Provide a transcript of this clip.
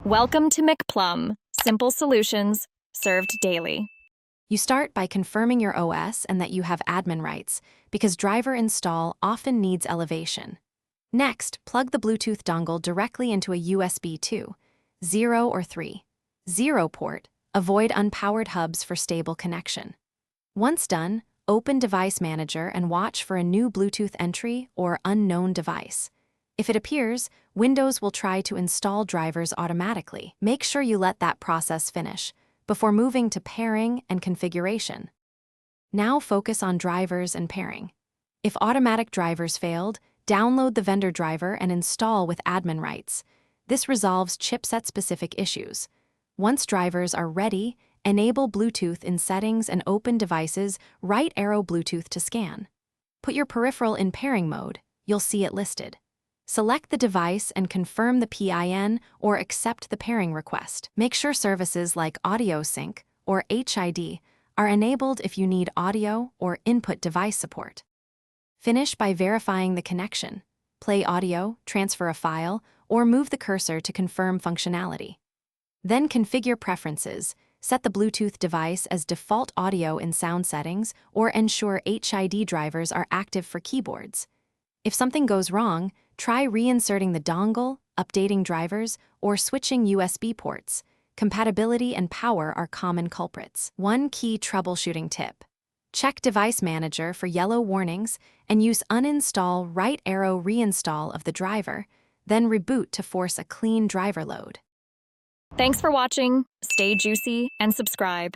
Welcome to McPlum, simple solutions served daily. You start by confirming your OS and that you have admin rights, because driver install often needs elevation. Next, plug the Bluetooth dongle directly into a USB 2, 0 or 3, 0 port. Avoid unpowered hubs for stable connection. Once done, open Device Manager and watch for a new Bluetooth entry or unknown device. If it appears, Windows will try to install drivers automatically. Make sure you let that process finish before moving to pairing and configuration. Now focus on drivers and pairing. If automatic drivers failed, download the vendor driver and install with admin rights. This resolves chipset-specific issues. Once drivers are ready, enable Bluetooth in Settings and open Devices, right arrow Bluetooth to scan. Put your peripheral in pairing mode, you'll see it listed. Select the device and confirm the PIN or accept the pairing request. Make sure services like Audio Sync or HID are enabled if you need audio or input device support. Finish by verifying the connection. Play audio, transfer a file, or move the cursor to confirm functionality. Then configure preferences. Set the Bluetooth device as default audio in sound settings or ensure HID drivers are active for keyboards. If something goes wrong, try reinserting the dongle, updating drivers, or switching USB ports. Compatibility and power are common culprits. One key troubleshooting tip. Check Device Manager for yellow warnings and use uninstall right arrow reinstall of the driver, then reboot to force a clean driver load. Thanks for watching. Stay juicy and subscribe.